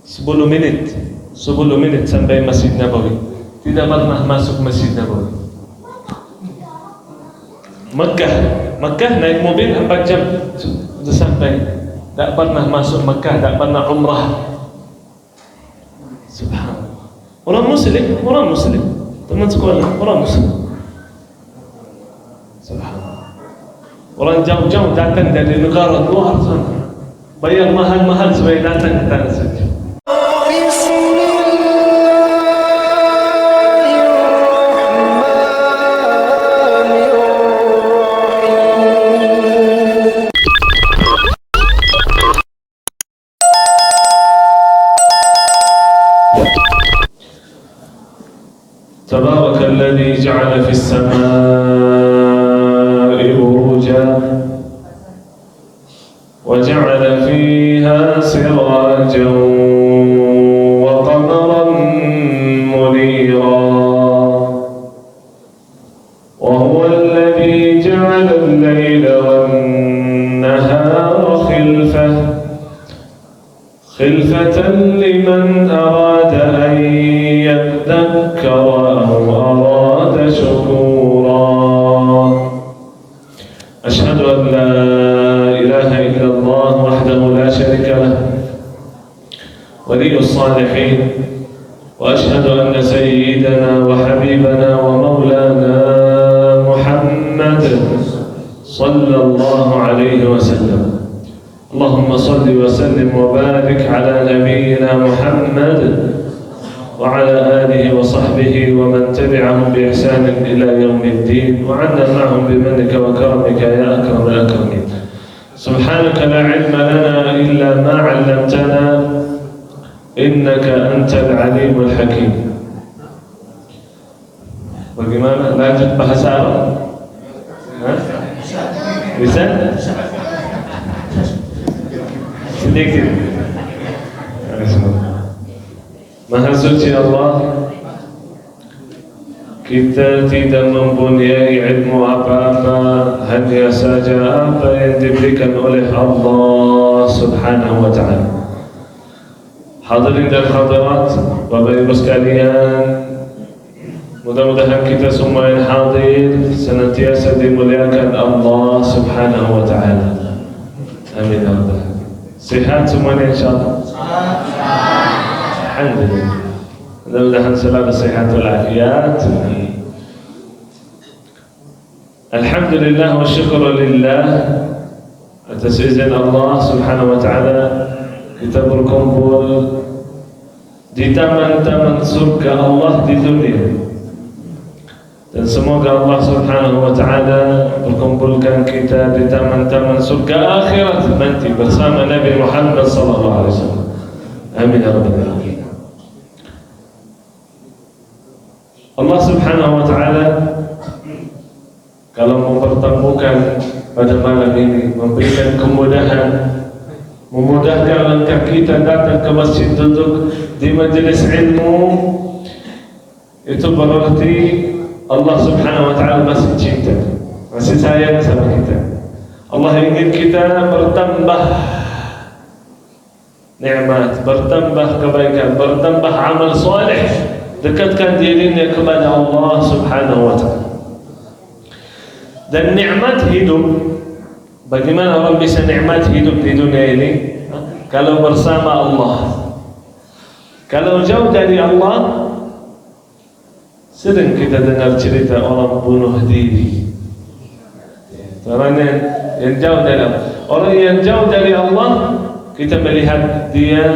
10 menit sampai Masjid Nabawi. Tidak pernah masuk Masjid Nabawi. Mekah naik mobil 4 jam sudah sampai. Tak pernah masuk Mekah, tak pernah umrah. Subhanallah. Orang muslim, teman sekolah, orang muslim. Subhanallah. Orang jauh-jauh datang dari negara luar sana, bayar mahal-mahal supaya datang ke tanah suci. تبارك الذي جعل في السماء بروجا وجعل فيها سراجا وقمرا منيرا وهو الذي جعل الليل والنهار خلفة لمن أراد أن يذكر أو أراد شكورا أشهد أن لا إله إلا الله وحده لا شريك له ولي الصالحين وأشهد أن سيدنا وحبيبنا ومولانا محمد صلى الله عليه وسلم اللهم صل وسلم وبارك على نبينا محمد وعلى آله وصحبه ومن تبعهم بإحسان إلى يوم الدين وعنا معهم بمنك وكرمك يا أكرم الأكرمين سبحانك لا علم لنا إلا ما علمتنا إنك أنت العليم الحكيم. Bagaimana? Lanjut bahasa Arab? Bisa? Sedikit. Maha suci Allah, kita tidak mempunyai ilmu apa-apa, hanya saja apa yang diberikan oleh Allah Subhanahu wa ta'ala. Hadirin dan hadirat, Bapak Ibu sekalian, mudah-mudahan kita semua yang hadir senantiasa dimuliakan Allah Subhanahu wa ta'ala. Amin ya rabbal alamin. Sehat semuanya insyaallah. Alhamdulillah. Mudah-mudahan selalu sehat walafiat. Alhamdulillah wa syukur lillah atas izin Allah Subhanahu wa ta'ala kita berkumpul di taman-taman surga Allah di dunia. Dan semoga Allah Subhanahu wa ta'ala berkumpulkan kita di taman-taman surga akhirat nanti bersama Nabi Muhammad sallallahu alaihi wasallam. Amin ya rabbal alamin. Allah Subhanahu wa ta'ala kalau mempertemukan pada malam ini, memberikan kemudahan, memudahkan langkah kita datang ke masjid, duduk di majelis ilmu, itu berarti Allah Subhanahu wa ta'ala masih cinta, masih sayang sama kita. Allah ingin kita bertambah nikmat, bertambah kebaikan, bertambah amal soleh, dekatkan dirinya kepada Allah Subhanahu wa ta'ala. Dan nikmat hidup, bagaimana orang bisa nikmat hidup di dunia ini? Kalau bersama Allah. Kalau jauh dari Allah, sering kita dengar cerita orang bunuh diri. Orang yang jauh dari Allah. Orang yang jauh dari Allah, kita melihat dia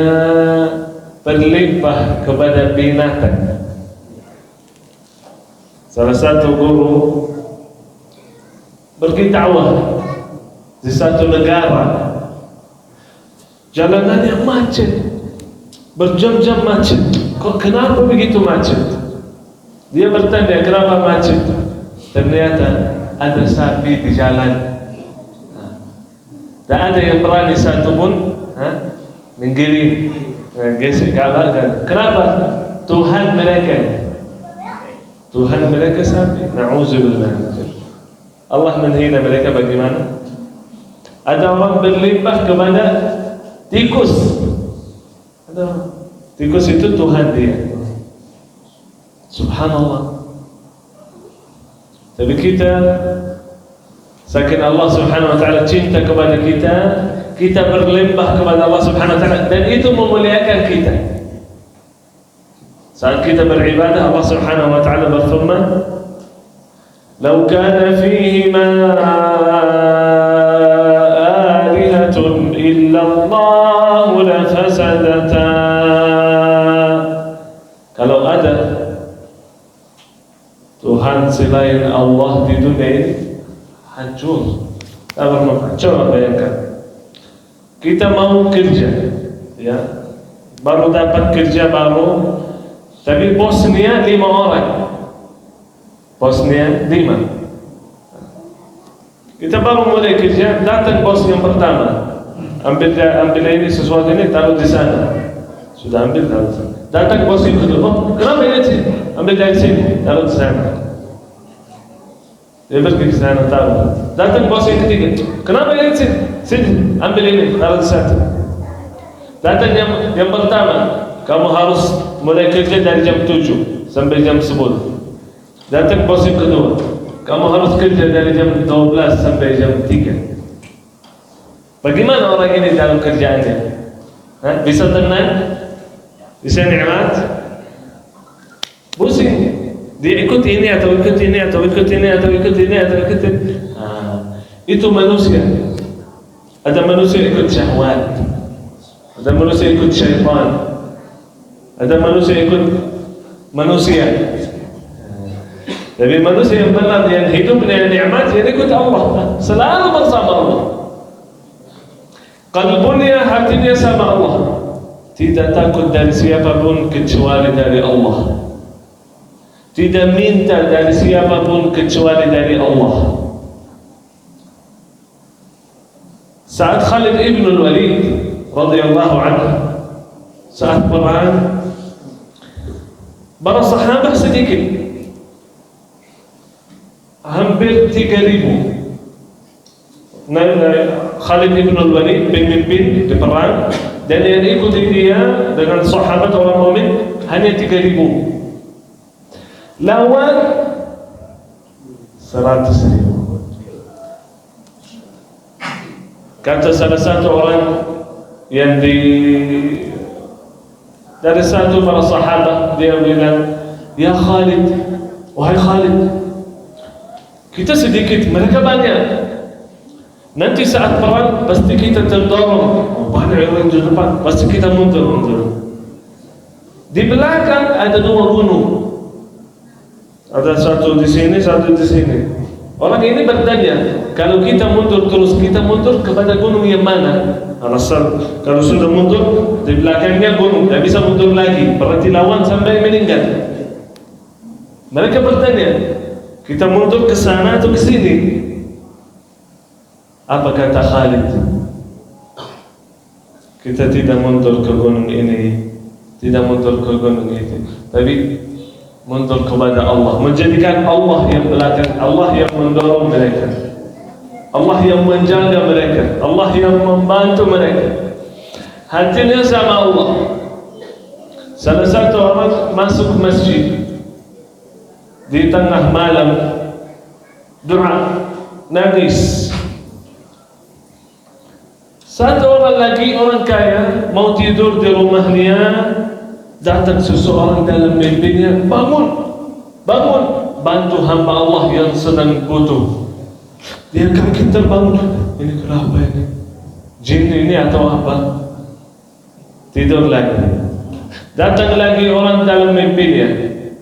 berlimpah kepada binatang. Salah satu guru pergi dakwah di satu negara, jalanannya macet, berjam-jam macet. Kok kenapa begitu macet? Dia bertanya kenapa macet. Ternyata ada sapi di jalan. Tak ada yang berani satu pun menggiring, gesek galakkan. Kenapa? Tuhan mereka sapi. Na'udzubillah. Allah menghina mereka bagaimana? Ada orang berlimpah kepada tikus. Ada orang Tikus itu Tuhan dia. Subhanallah. Tapi kita, saking Allah Subhanahu wa ta'ala cinta kepada kita, kita berlembah kepada Allah Subhanahu wa ta'ala, dan itu memuliakan kita. Saat kita beribadah, Allah Subhanahu wa ta'ala berfirman, "Lau kana fihima alihatun illa Allah la fasadata." Kalau ada Tuhan selain Allah di dunia ini, hancur, tak bermanfaat. Coba bayangkan, kita mau kerja, ya, baru dapat kerja baru, tapi bosnya 5 orang, bosnya 5. Kita baru mulai kerja, datang bos yang pertama, ambil ini sesuatu ini, taruh di sana, sudah ambil, taruh di sana. Datang bos yang kedua, oh kenapa ini sini? Ambil dari sini, taruh di sana. Dia pergi ke sana, taruh. Datang bos yang ketiga, kenapa ini sini? Sini, ambil ini, taruh di sana. Datang yang pertama, kamu harus mulai kerja dari jam 7 sampai jam 10. Datang bos yang kedua, kamu harus kerja dari jam 12 sampai jam 3. Bagaimana orang ini dalam kerjaannya? Bisa tenang? Bisa nikmat? Pusing. Dia ikut ini atau ikut ini atau ikut ini atau ikut ini atau ikut ini. Itu manusia. Ada manusia ikut syahwat, ada manusia ikut syaitan, ada manusia ikut manusia. Tapi manusia yang benar, yang hidup dengan nikmat, yang ikut Allah, selalu bersama Allah. Qalbunya, hatinya sama Allah, tidak takut dari siapapun kecuali dari Allah, tidak minta dari siapapun kecuali dari Allah. Saat Khalid ibn al-Walid radhiyallahu anhu, saat perang, para sahabat sedikit, hampir 3.000. Khalid ibn al-Walid pemimpin di perang, dan yang ikuti dia dengan sahabat orang mukmin hanya 3.000. Lawan 100.000. Kata salah satu orang yang dari satu para sahabat, dia bilang, "Ya Khalid, wahai Khalid, kita sedikit, mereka banyak. Nanti saat perang pasti kita terdorong, banyak orang di depan, pasti kita mundur. Di belakang ada 2 gunung, ada satu di sini, satu di sini. Orang ini bertanya, kalau kita mundur terus, kita mundur kepada gunung yang mana? Alasan, kalau sudah mundur, di belakangnya gunung, tidak bisa mundur lagi, berarti lawan sampai meninggal. Mereka bertanya, kita mundur ke sana atau ke sini? Apa kata Khalid? Kita tidak mundur ke gunung ini, tidak mundur ke gunung itu, tapi mundur kepada Allah, menjadikan Allah yang belakang, Allah yang mendorong mereka, Allah yang menjaga mereka, Allah yang membantu mereka. Hatinya sama Allah. Salah satu orang masuk masjid di tengah malam, doa, nangis. Satu orang lagi, orang kaya, mau tidur di rumahnya, datang seseorang dalam mimpinya, bangun, bantu hamba Allah yang sedang butuh. Dia kaget terbangun, ini kenapa ini? Jin ini atau apa? Tidur lagi. Datang lagi orang dalam mimpinya,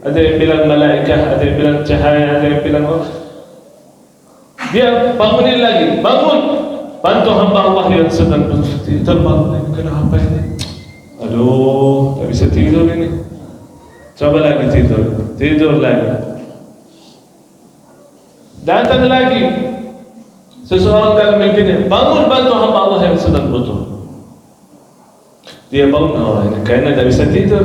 ada yang bilang malaikat, ada yang bilang cahaya, ada yang bilang oh. Dia bangunin lagi, bantu hamba Allah yang sedang butuh. Terbangun, ini kenapa ini? Aduh, tak bisa tidur ini. Coba lagi tidur lagi. Datang lagi seseorang dalam mimpinya, bantu hamba Allah yang sedang butuh. Dia bangun, oh ini kayaknya tak bisa tidur.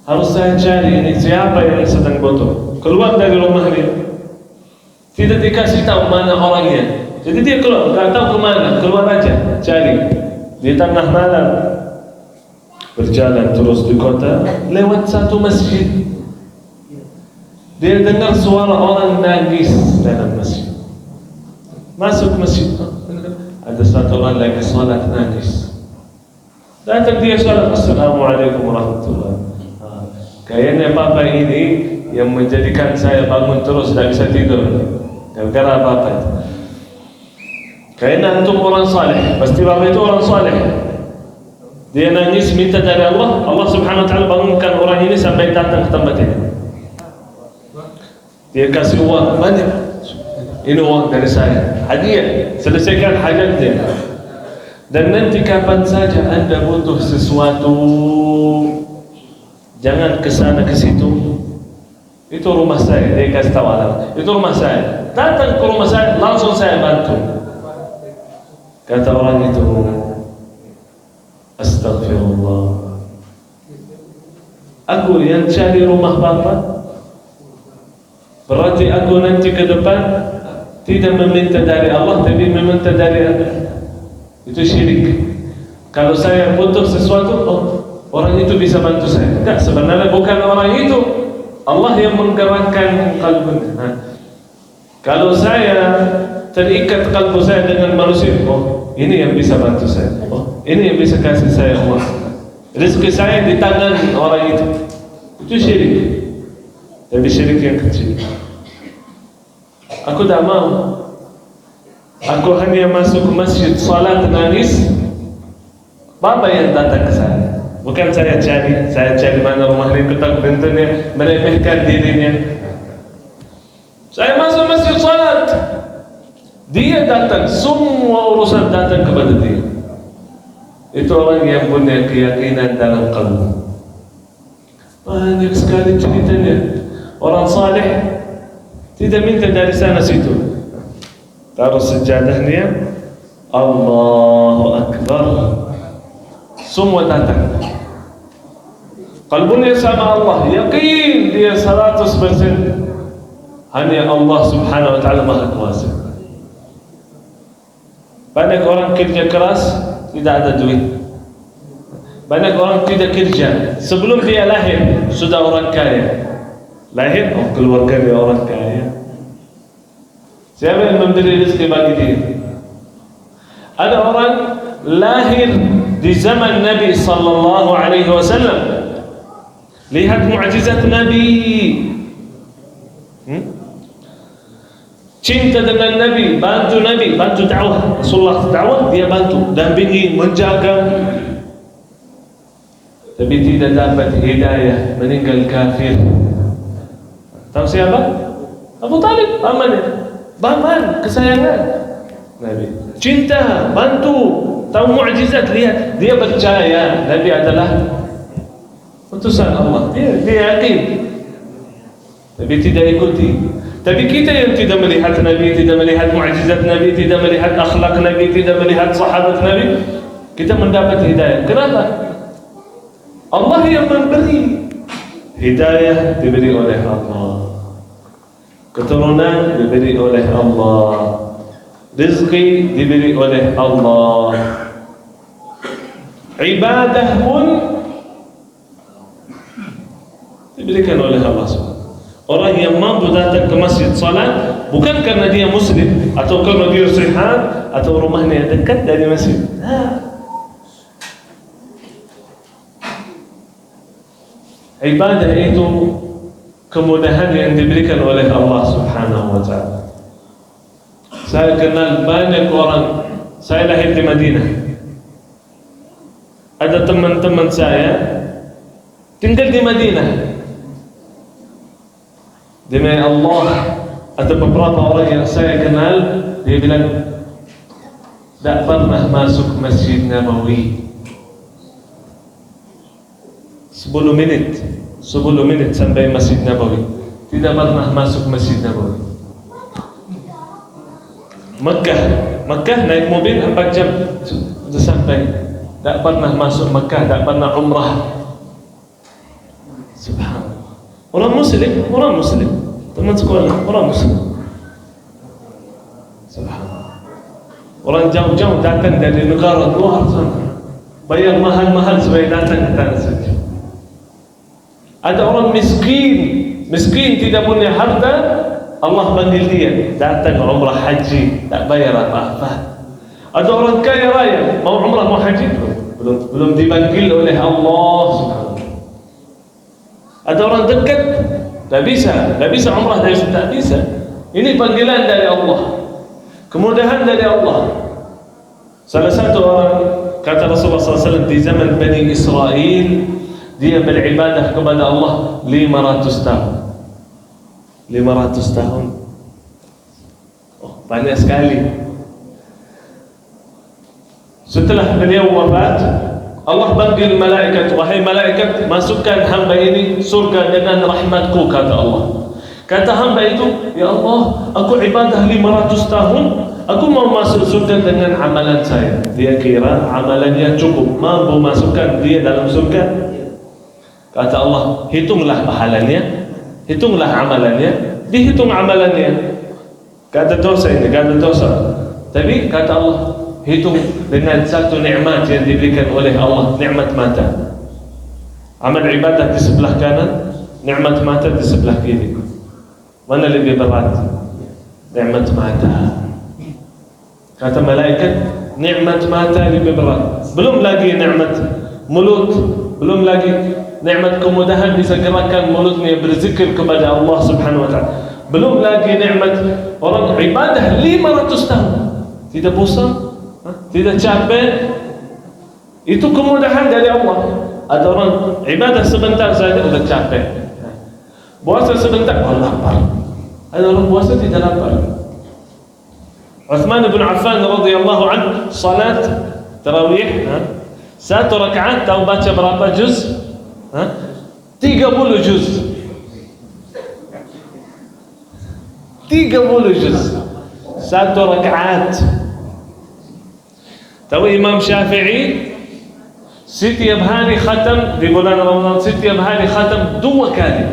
Harus saya cari ini siapa yang sedang butuh. Keluar dari rumah dia, tidak dikasih tahu mana orangnya. Jadi dia keluar, tak tahu kemana, keluar aja cari di tengah malam. berjalan terus di kota, lewat satu masjid. Dia dengar suara orang nangis dalam masjid. Masuk masjid, ada satu orang lagi salat nangis. Datang dia salat, Assalamualaikum warahmatullahi wabarakatuh. Kayaknya Bapak ini yang menjadikan saya bangun terus, tidak bisa tidur. Gara-gara apa-apa itu. Kayaknya antum orang saleh, pasti Bapak itu orang saleh. Dia nangis minta dari Allah, Allah subhanahu wa ta'ala bangunkan orang ini sampai datang ke tempat ini. Dia kasih uang banyak. Ini uang dari saya, hadiah, selesaikan hajatnya. Dan nanti kapan saja anda butuh sesuatu, jangan kesana ke situ. Itu rumah saya, dia kasih tahu alamat. Itu rumah saya. Datang ke rumah saya, langsung saya bantu. Kata orang itu, Astaghfirullah, aku yang cari rumah Bapak, berarti aku nanti ke depan tidak meminta dari Allah, tapi meminta dari Anda. Itu syirik. Kalau saya butuh sesuatu, oh, orang itu bisa bantu saya. Enggak, sebenarnya bukan orang itu, Allah yang menggerakkan kalbunya. Kalau saya terikat kalbu saya dengan manusia, oh, ini yang bisa bantu saya, oh, ini yang bisa kasih saya uang. Rezeki saya di tangan orang itu. Itu syirik. Tapi syirik yang kecil. Aku tak mau. Aku hanya masuk masjid, salat, nangis. Bapak yang datang ke saya. Bukan saya cari mana rumah ini, ketak pintunya, meremehkan dirinya. Saya masuk masjid, salat. Dia datang, semua urusan datang kepada dia. Itu orang yang punya keyakinan dalam qalbu. Banyak sekali ceritanya. Orang saleh tidak minta dari sana situ. Taruh sejadahnya, Allahu Akbar, semua datang. Qalbunya sama Allah, yakin dia 100%. Hanya Allah subhanahu wa ta'ala maha kuasa. Banyak orang kerja keras, tidak ada duit. Banyak orang tidak kerja, sebelum dia lahir sudah orang kaya. Lahir, oh keluarga dia orang kaya. Siapa yang memberi rezeki bagi dia? Ada orang lahir di zaman Nabi sallallahu alaihi wasallam. Lihat mukjizat Nabi. Cinta dengan Nabi, bantu dakwah. Rasulullah dakwah, dia bantu, dampingi, menjaga. Tapi tidak dapat hidayah, meninggal kafir. Tahu siapa? Abu Talib, paman kesayangan Nabi. Cinta, bantu, tahu mukjizat, lihat. Dia percaya Nabi adalah utusan Allah. Dia yakin. Tapi tidak ikuti. Tapi kita yang tidak melihat Nabi, tidak melihat mukjizat Nabi, tidak melihat akhlak Nabi, tidak melihat sahabat Nabi, kita mendapat hidayah. Kenapa? Allah yang memberi. Hidayah diberi oleh Allah, keturunan diberi oleh Allah, rezeki diberi oleh Allah, ibadah pun diberikan oleh Allah SWT. Orang yang mampu datang ke masjid salat bukan karena dia muslim atau karena dia sehat atau rumahnya dekat dari masjid. Ibadah itu kemudahan yang diberikan oleh Allah Subhanahu wa ta'ala. Saya kenal banyak orang. Saya lahir di Madinah. Ada teman-teman saya tinggal di Madinah. Demi Allah, ada beberapa orang yang saya kenal, dia bilang tak pernah masuk Masjid Nabawi. 10 menit sampai Masjid Nabawi. Tidak pernah masuk Masjid Nabawi. Mekah naik mobil 4 jam sudah sampai. Tak pernah masuk Mekah, tak pernah umrah. Subhanallah. Orang muslim, teman sekolah, orang muslim. Subhanallah. Orang jauh-jauh datang dari negara luar sana bayar mahal-mahal supaya datang ke tanah suci. Ada orang miskin tidak punya harta, Allah panggil dia datang umrah haji, tak bayar apa-apa. Ada orang kaya raya mau umrah mau haji, belum dipanggil oleh Allah Subhanahu. Ada orang dekat, tak bisa umrah dari situ, tak bisa. Ini panggilan dari Allah, kemudahan dari Allah. Salah satu orang kata Rasulullah SAW di zaman Bani Israel, dia beribadah kepada Allah 500 tahun. 500 tahun. Oh, banyak sekali. Setelah beliau wafat, Allah panggil malaikat, wahai malaikat, masukkan hamba ini surga dengan rahmatku, kata Allah. Kata hamba itu, ya Allah, aku ibadah 500 tahun, aku mau masuk surga dengan amalan saya. Dia kira amalannya cukup, mampu masukkan dia dalam surga. Kata Allah, hitunglah pahalanya, hitunglah amalannya, dihitung amalannya. Kata dosa ini, kata dosa. Tapi kata Allah, hitung dengan satu nikmat yang diberikan oleh Allah, nikmat mata. Amal ibadah di sebelah kanan, nikmat mata di sebelah kiri. Mana lebih berat? Nikmat mata. Kata malaikat, nikmat mata lebih berat. Belum lagi nikmat mulut, belum lagi nikmat kemudahan bisa gerakan mulutnya berzikir kepada Allah Subhanahu wa taala. Belum lagi nikmat orang ibadah 500 tahun. Tidak bosan, tidak capek. Itu kemudahan dari Allah. Ada orang ibadah sebentar saja sudah capek. Puasa sebentar, oh lapar. Ada orang puasa tidak lapar. Uthman bin Affan radhiyallahu anhu salat tarawih, satu rakaat tahu baca berapa juz? 30 juz. 30 juz satu rakaat. Tahu Imam Syafi'i setiap hari khatam di bulan Ramadan, setiap hari khatam 2 kali.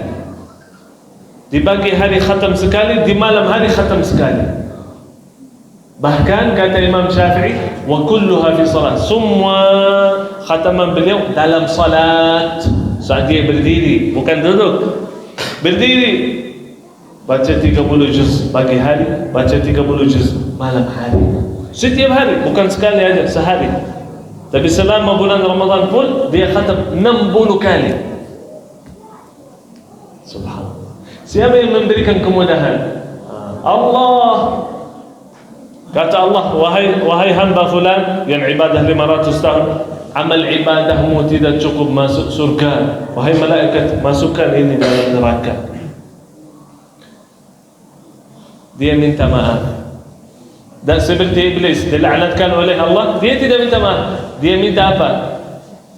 Di pagi hari khatam sekali, di malam hari khatam sekali. Bahkan kata Imam Syafi'i, wa kulluha fi salat. Semua khataman beliau dalam salat. Saat dia berdiri, bukan duduk. Berdiri. Baca 30 juz pagi hari, baca 30 juz malam hari. Setiap hari, bukan sekali aja, sehari. Tapi selama bulan Ramadan pun dia khatam 60 kali. Subhanallah. Siapa yang memberikan kemudahan? Allah. Kata Allah, wahai hamba fulan yang ibadah 500 tahun, amal ibadahmu tidak cukup masuk surga. Wahai malaikat, masukkan ini dalam neraka. Dia minta maaf. Dan seperti iblis dilaknatkan oleh Allah, dia tidak minta maaf. Dia minta apa?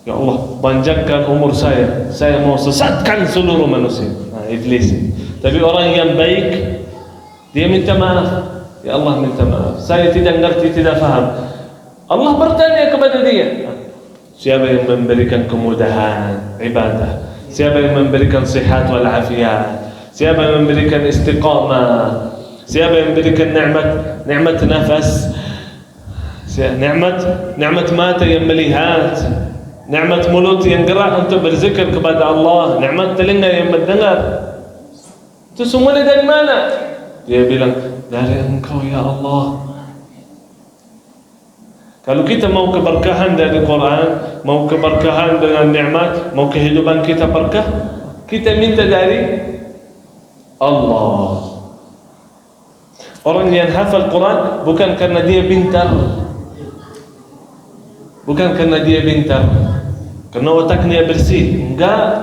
Ya Allah, panjangkan umur saya mau sesatkan seluruh manusia. Nah, iblis. Tapi orang yang baik, dia minta maaf. Ya Allah, minta maaf, saya tidak ngerti, tidak faham. Allah bertanya kepada dia, siapa yang memberikan kemudahan ibadah? Siapa yang memberikan sihat wal afiat? Siapa yang memberikan istiqamah? Siapa yang memberikan nikmat nafas? Nikmat mata yang melihat, nikmat mulut yang gerak untuk berzikir kepada Allah, nikmat telinga yang mendengar. Itu semuanya dari mana? Dia bilang, dari Engkau ya Allah. Kalau kita mau keberkahan dari Quran, mau keberkahan dengan nikmat, mau kehidupan kita berkah, kita minta dari Allah. Orang yang hafal Quran bukan karena dia pintar, bukan karena dia pintar, karena otaknya bersih, enggak,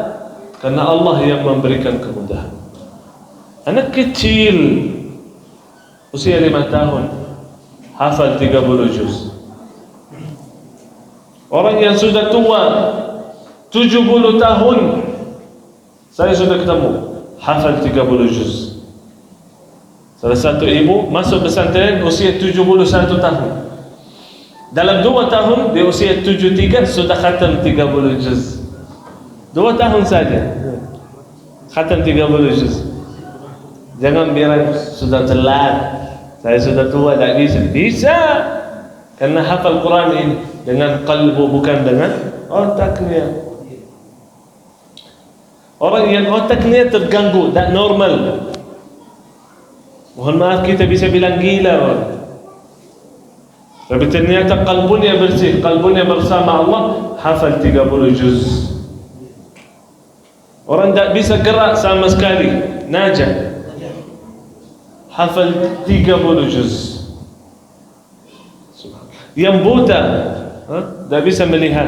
karena Allah yang memberikan kemudahan. Anak kecil usia 5 tahun hafal 30 juz. Orang yang sudah tua 70 tahun, saya sudah ketemu, hafal 30 juz. Salah satu ibu masuk pesantren usia 71 tahun. Dalam 2 tahun di usia 73 sudah khatam 30 juz. 2 tahun saja khatam 30 juz. Jangan bilang sudah telat, saya sudah tua, tak bisa. Bisa. Karena hafal Quran ini dengan qalbu, bukan dengan otaknya. Orang yang otaknya terganggu, tak normal. Mohon maaf kita bisa bilang gila orang. Tapi ternyata qalbunya bersih, qalbunya bersama Allah, hafal 30 juz. Orang tak bisa gerak sama sekali, najah. Hafal 30 juz. Yang buta, tak bisa melihat,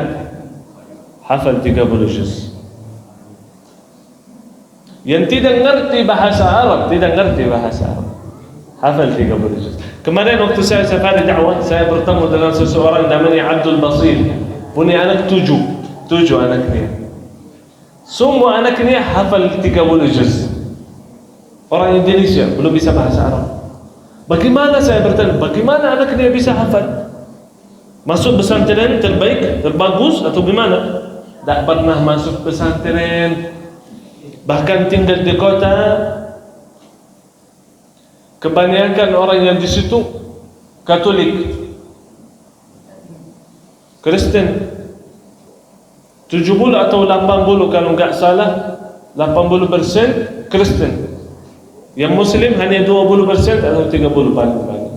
hafal 30 juz. Yang tidak ngerti bahasa Arab, hafal 30 juz. Kemarin waktu saya safari dakwah, saya bertemu dengan seseorang namanya Abdul Basir, punya anak 7 anaknya. Semua anaknya hafal 30 juz. Orang Indonesia belum bisa bahasa Arab. Bagaimana, saya bertanya, bagaimana anaknya bisa hafal? Masuk pesantren terbaik, terbagus atau gimana? Tak pernah masuk pesantren, bahkan tinggal di kota. Kebanyakan orang yang di situ Katolik, Kristen. 70 atau 80 kalau enggak salah, 80% Kristen. Yang Muslim hanya 20% atau 30 paling banyak.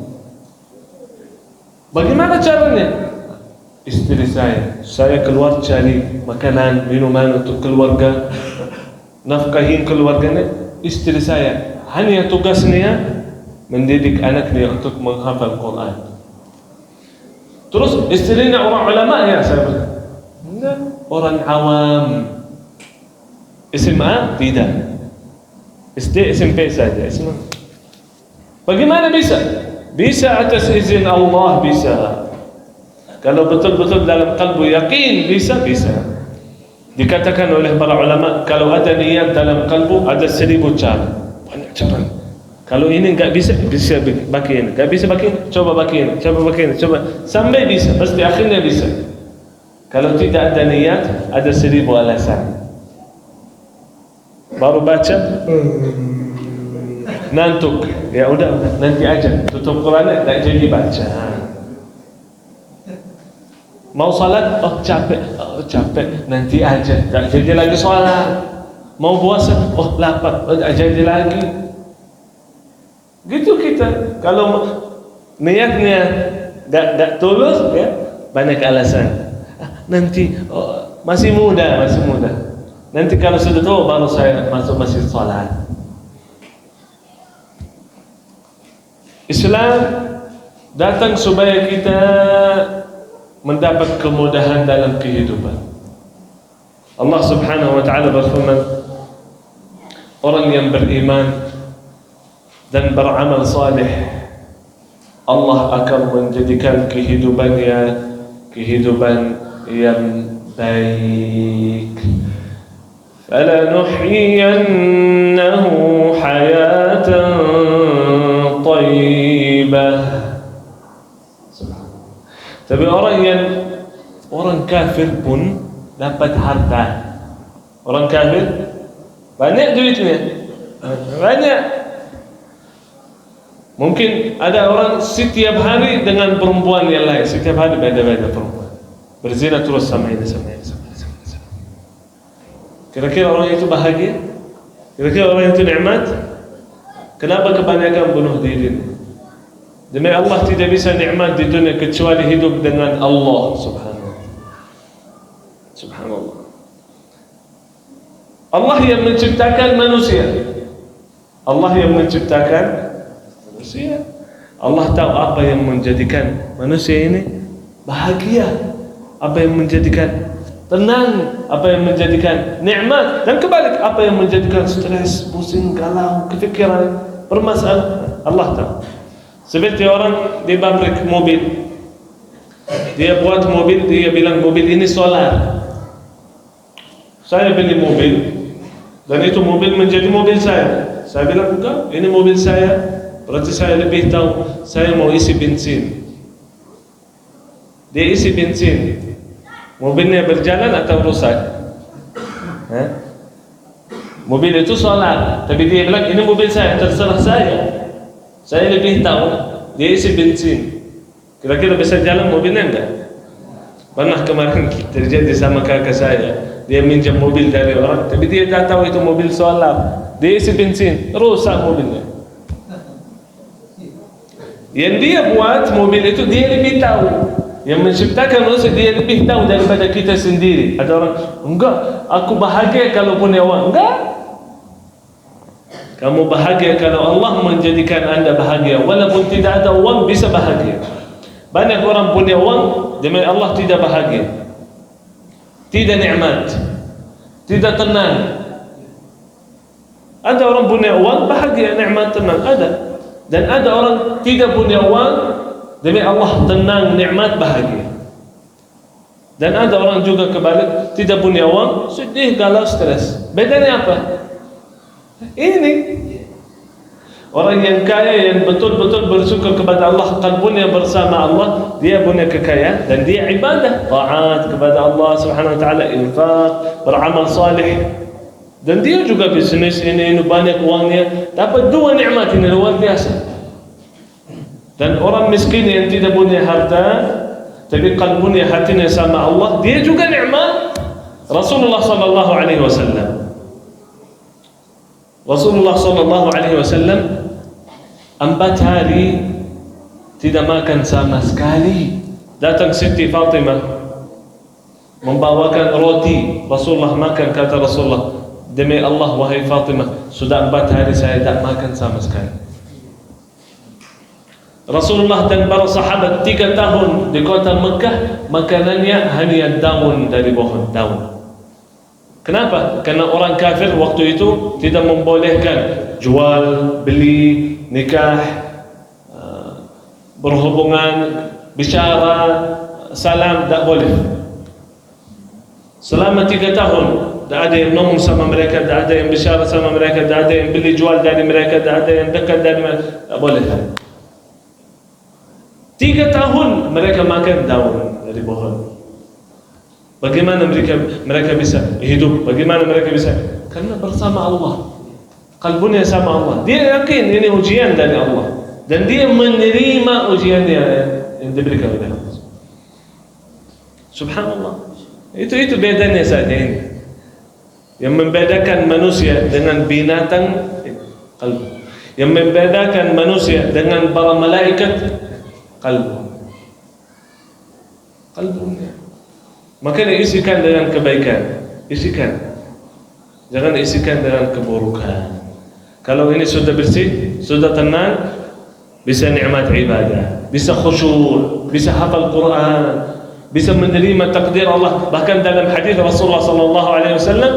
Bagaimana caranya? Istri saya keluar cari makanan, minuman untuk keluarga, nafkahin keluarganya. Istri saya hanya tugasnya mendidik anaknya untuk menghafal Quran. Terus istrinya orang ulama ya, saya bilang. Enggak, orang awam. SMA tidak. SD, SMP saja SMA. Bagaimana bisa? Bisa atas izin Allah, bisa. Kalau betul-betul dalam kalbu yakin, bisa. Dikatakan oleh para ulama, kalau ada niat dalam kalbu, ada 1000 cara. Banyak cara. Kalau ini enggak bisa begini, enggak bisa begini, coba begini, coba sampai bisa, pasti akhirnya bisa. Kalau tidak ada niat, ada 1000 alasan. Baru baca, ngantuk, ya udah nanti aja, tutup Quran, tak jadi baca. Mau salat, capek, nanti aja, tak jadi lagi salat. Mau puasa, lapar, tak jadi lagi. Gitu kita. Kalau niatnya tak tulus, ya banyak alasan. Nanti masih muda. Nanti kalau sudah tua baru saya masuk masjid salat. Islam datang supaya kita mendapat kemudahan dalam kehidupan. Allah Subhanahu wa taala berfirman, orang yang beriman dan beramal saleh, Allah akan menjadikan kehidupannya kehidupan yang baik. Falanuhyiyannahu hayatan thayyibah. Tapi orang kafir pun dapat harta. Orang kafir banyak duitnya, banyak. Mungkin ada orang setiap hari dengan perempuan yang lain, setiap hari beda-beda perempuan, berzina terus sama ini. Kira-kira orang itu bahagia? Kira-kira orang itu nikmat? Kenapa kebanyakan bunuh diri? Demi Allah tidak bisa nikmat di dunia kecuali hidup dengan Allah Subhanallah. Allah yang menciptakan manusia. Allah tahu apa yang menjadikan manusia ini bahagia, apa yang menjadikan tenang, apa yang menjadikan nikmat, dan kebalik apa yang menjadikan stres, pusing, galau, kefikiran, permasalahan. Allah tahu. Seperti orang di pabrik mobil, dia buat mobil, dia bilang mobil ini solar. Saya beli mobil dan itu mobil menjadi mobil saya. Saya bilang enggak, ini mobil saya. Berarti saya lebih tahu. Saya mau isi bensin, dia isi bensin, mobilnya berjalan atau rusak? Mobil itu solar, tapi dia bilang ini mobil saya, terserah saya lebih tahu. Dia isi bensin, Kira-kira bisa jalan mobilnya enggak? Pernah kemarin terjadi sama kakak saya, dia minjam mobil dari orang, tapi dia tak tahu itu mobil solar, dia isi bensin, rusak mobilnya. Yang dia buat mobil itu dia lebih tahu, yang menciptakan rusak dia lebih tahu daripada kita sendiri. Ada orang, enggak, aku bahagia kalau punya uang. Enggak, kamu bahagia kalau Allah menjadikan anda bahagia. Walaupun tidak ada uang bisa bahagia. Banyak orang punya uang, demi Allah tidak bahagia, tidak nikmat, tidak tenang. Ada orang punya uang bahagia, nikmat, tenang, ada. Dan ada orang tidak punya uang, demi Allah tenang, nikmat, bahagia. Dan ada orang juga kebalik, tidak punya uang, sedih, galau, stres. Bedanya apa? Ini orang yang kaya, yang betul-betul bersyukur kepada Allah, kalbunya bersama Allah, dia punya kekayaan dan dia ibadah, taat kepada Allah Subhanahu wa taala, infak, beramal salih. Dan dia juga bisnis ini banyak uangnya, dapat dua nikmat ini luar biasa. Dan orang miskin yang tidak punya harta, tapi kalbunya, hatinya sama Allah, dia juga nikmat. Rasulullah sallallahu alaihi wasallam, Rasulullah sallallahu alaihi wasallam 4 hari tidak makan sama sekali. Datang Siti Fatimah membawakan roti, Rasulullah makan. Kata Rasulullah, demi Allah wahai Fatimah, sudah 4 hari saya tak makan sama sekali. Rasulullah dan para sahabat 3 tahun di kota Mekah, makanannya hanya daun dari pohon, daun. Kenapa? Karena orang kafir waktu itu tidak membolehkan jual, beli, nikah, berhubungan, bicara, salam, tak boleh. Selama 3 tahun tak ada yang ngomong sama mereka, tak ada yang bicara sama mereka, tak ada yang beli jual dari mereka, tak ada yang dekat dari mereka, tak boleh. 3 tahun mereka makan daun dari pohon. Bagaimana mereka bisa hidup? Bagaimana mereka bisa? Karena bersama Allah, kalbunya sama Allah. Dia yakin ini ujian dari Allah dan dia menerima ujian yang diberikan oleh Allah. Subhanallah. Itu bedanya saja ini. Yang membedakan manusia dengan binatang, kalbu. Yang membedakan manusia dengan para malaikat, kalbu. Kalbunya. Makanya isikan dengan kebaikan, isikan. Jangan isikan dengan keburukan. Kalau ini sudah bersih, sudah tenang, bisa nikmat ibadah, bisa khusyuk, bisa hafal Quran, bisa menerima takdir Allah. Bahkan dalam hadis Rasulullah sallallahu alaihi wasallam,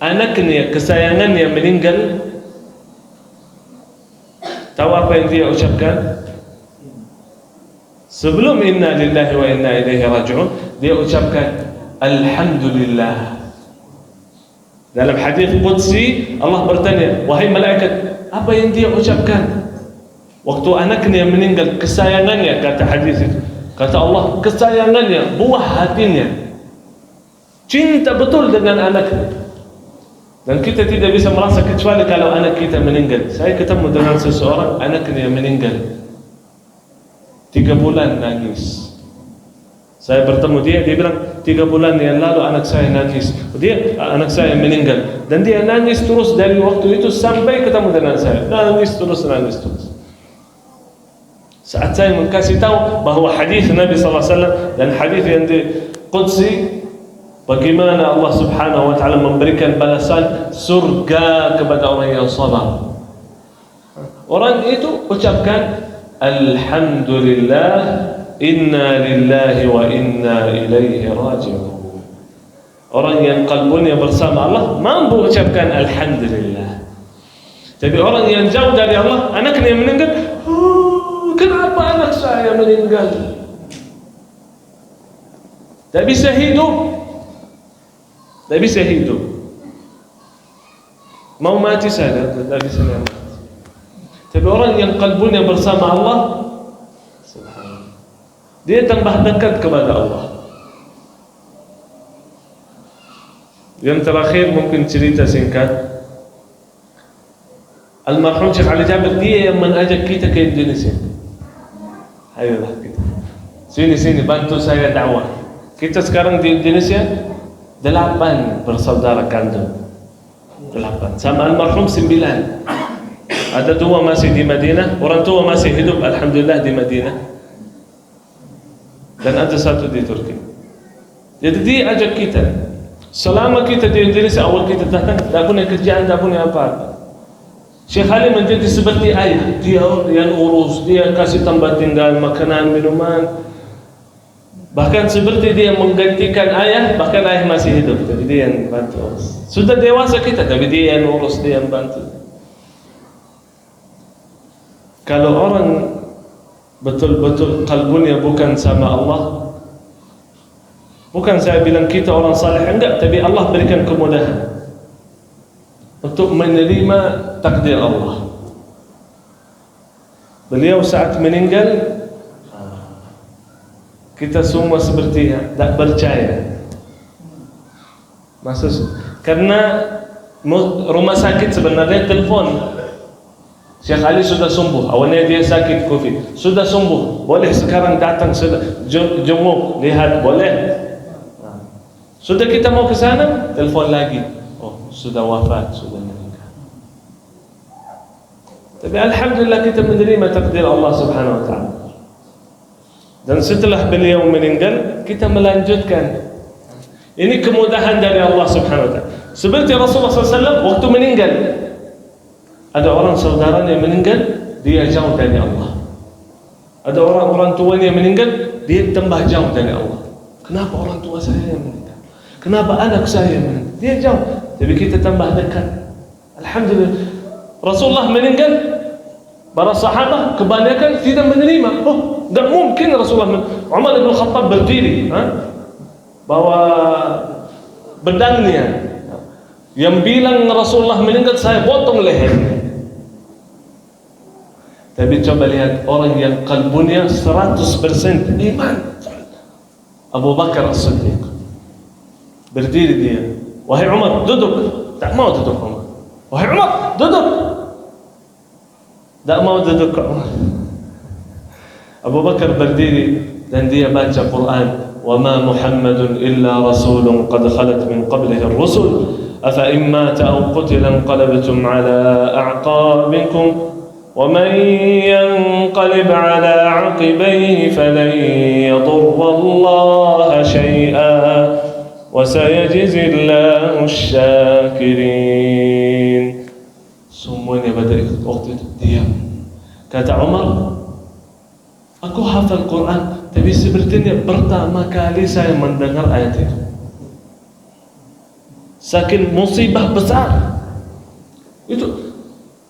anaknya kesayangannya meninggal, tahu apa yang dia ucapkan? Sebelum inna lillahi wa inna ilaihi raji'un, dia ucapkan alhamdulillah. Dalam hadis qudsi Allah bertanya, wahai malaikat, apa yang dia ucapkan waktu anaknya meninggal, kesayangannya, kata hadis itu, kata Allah, kesayangannya, buah hatinya, cinta betul dengan anaknya. Dan kita tidak bisa merasa kecuali kalau anak kita meninggal. Saya ketemu dengan seseorang, anaknya meninggal, 3 bulan nangis. Saya bertemu dia bilang 3 bulan yang lalu anak saya nangis. Anak saya meninggal. Dan dia nangis terus dari waktu itu sampai ketemu dengan saya. Nangis terus. Saat saya kasih tahu bahwa hadis Nabi SAW dan hadis yang di Qudsi, bagaimana Allah Subhanahu wa taala memberikan balasan surga kepada orang yang sabar. Orang itu ucapkan alhamdulillah, inna lillahi wa inna ilaihi raji'un. Orang yang kalbunya bersama Allah mampu ucapkan alhamdulillah. Tapi orang yang jauh dari Allah, anaknya meninggal, kenapa anak saya meninggal? Tak bisa hidup. Mau mati saja, tak bisa mati. Tapi orang yang kalbunya bersama Allah, dia tambah dekat kepada Allah. Yang terakhir mungkin cerita singkat. Almarhum Syekh Ali Jabir, dia yang mengajak kita ke Indonesia. Ayolah kita. Sini bantu saya dakwah. Kita sekarang di Indonesia 8 bersaudara kandung. 8. Sama almarhum 9. Ada 2 masih di Madinah, orang tua masih hidup alhamdulillah di Madinah. Dan ada 1 di Turki. Jadi dia ajak kita. Selama kita di Indonesia, awal kita datang, tak punya kerjaan, tak punya apa-apa. Syekh Ali menjadi seperti ayah. Dia yang urus, dia kasih tempat tinggal, makanan, minuman. Bahkan seperti dia menggantikan ayah, bahkan ayah masih hidup. Jadi dia yang bantu. Sudah dewasa kita, tapi dia yang urus, dia yang bantu. Kalau orang betul-betul kalbunya bukan sama Allah, bukan saya bilang kita orang saleh, enggak, tapi Allah berikan kemudahan untuk menerima takdir Allah. Beliau saat meninggal, kita semua seperti tak percaya. Karena rumah sakit sebenarnya telepon, Syekh Ali sudah sembuh, awalnya dia sakit COVID, sudah sembuh, boleh sekarang datang jenguk, lihat, boleh. Sudah kita mau ke sana, telepon lagi, oh sudah wafat, sudah meninggal. Tapi alhamdulillah kita menerima takdir Allah Subhanahu wa taala. Dan setelah beliau meninggal, kita melanjutkan. Ini kemudahan dari Allah Subhanahu wa taala. Seperti Rasulullah SAW waktu meninggal, ada orang saudaranya yang meninggal, dia jauh dari Allah. Ada orang tuanya yang meninggal, dia tambah jauh dari Allah. Kenapa orang tua saya yang meninggal? Kenapa anak saya yang meninggal? Dia jauh, tapi kita tambah dekat. Alhamdulillah. Rasulullah meninggal, para sahabat kebanyakan tidak menerima. Oh, tidak mungkin Rasulullah. Umar bin Khattab berdiri, bawa pedangnya, yang bilang Rasulullah meninggal, saya potong lehernya. Tapi coba lihat orang yang kalbunya 100% iman. Abu Bakar As-Siddiq berdiri dia, wahai Umar, duduk. Tak mau duduk Umar. Wahai Umar, duduk. Tak mau duduk Umar. Abu Bakar berdiri dan dia baca Quran. وَمَا مُحَمَّدٌ إِلَّا رَسُولٌ قَدْ خَلَتْ مِنْ قَبْلِهِ الرُّسُلُ أَفَإِنْ مَاتَ أَوْ قُتِلَ انقَلَبْتُمْ عَلَى أَعْقَابِكُمْ وَمَنْ يَنْقَلِبْ عَلَى عَقِبَيْهِ فَلَنْ يَضُرَّ اللَّهَ شَيْئًا وَسَيَجْزِي اللَّهُ الشَّاكِرِينَ. Semuanya pada waktu itu diam. Kata Umar, aku hafal Quran, tapi sepertinya pertama kali saya mendengar ayat itu. Saking musibah besar itu,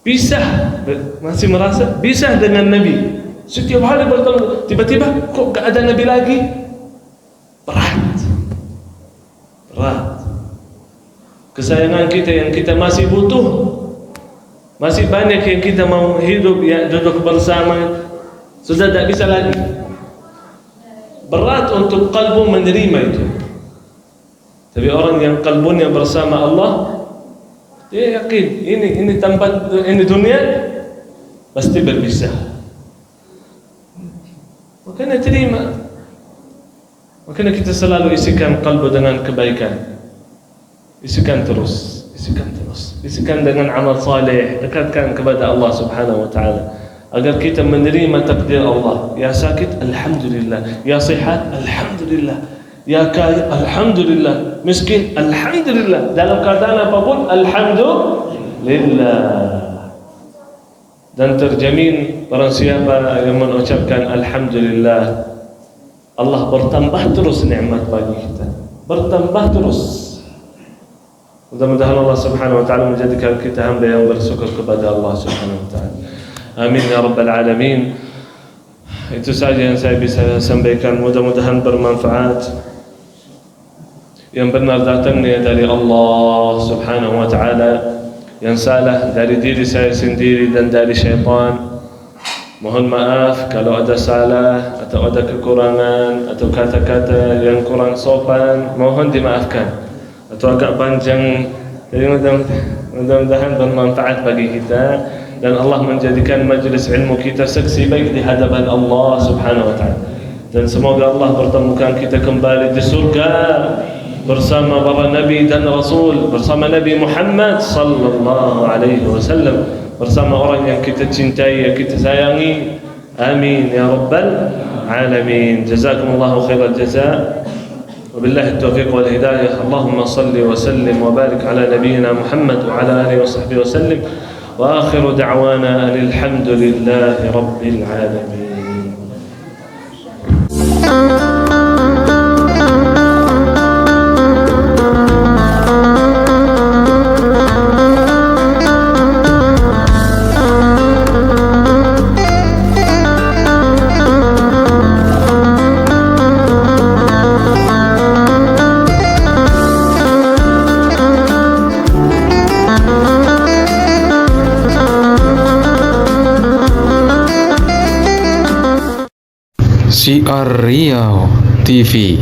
pisah, masih merasa pisah dengan Nabi. Setiap hari bertemu, tiba-tiba kok gak ada Nabi lagi. Berat. Kesayangan kita yang kita masih butuh, masih banyak yang kita mau hidup, ya duduk bersama, sudah tak bisa lagi. Berat untuk kalbu menerima itu. Tapi orang yang kalbunya bersama Allah, dia yakin ini tempat, ini dunia pasti berpisah. Makanya terima. Makanya kita selalu isikan kalbu dengan kebaikan. Isikan terus. Isikan dengan amal saleh, dekatkan kepada Allah Subhanahu wa taala. Agar kita menerima takdir Allah. Ya sakit, alhamdulillah. Ya sihat, alhamdulillah. Ya kaya, alhamdulillah. Miskin, alhamdulillah. Dalam keadaan apapun, alhamdulillah. Dan terjamin barang siapa yang mengucapkan alhamdulillah, Allah bertambah terus nikmat bagi kita. Bertambah terus. Mudah-mudahan Allah Subhanahu wa taala menjadikan kita hamba yang bersyukur kepada Allah Subhanahu wa taala. Amin ya rabbal alamin. Itu saja yang saya bisa sampaikan, mudah-mudahan bermanfaat. Yang benar datangnya dari Allah Subhanahu wa taala, yang salah dari diri saya sendiri dan dari syaitan. Mohon maaf kalau ada salah atau ada kekurangan atau kata-kata yang kurang sopan, mohon dimaafkan. Atau agak panjang, jadi mudah-mudahan bermanfaat bagi kita dan Allah menjadikan majlis ilmu kita saksi baik di hadapan Allah Subhanahu wa taala. dan semoga Allah pertemukan kita kembali di surga bersama para nabi dan rasul, bersama Nabi Muhammad sallallahu alaihi wasallam, bersama orang yang kita cintai, yang kita sayangi. Amin ya rabbal alamin. Jazakumullahu khairal jazaa. وبالله التوفيق والهداية. اللهم صل وسلم وبارك على نبينا محمد وعلى آله وصحبه وسلم. وآخر دعوانا أن الحمد لله رب العالمين. Syiar Riau TV.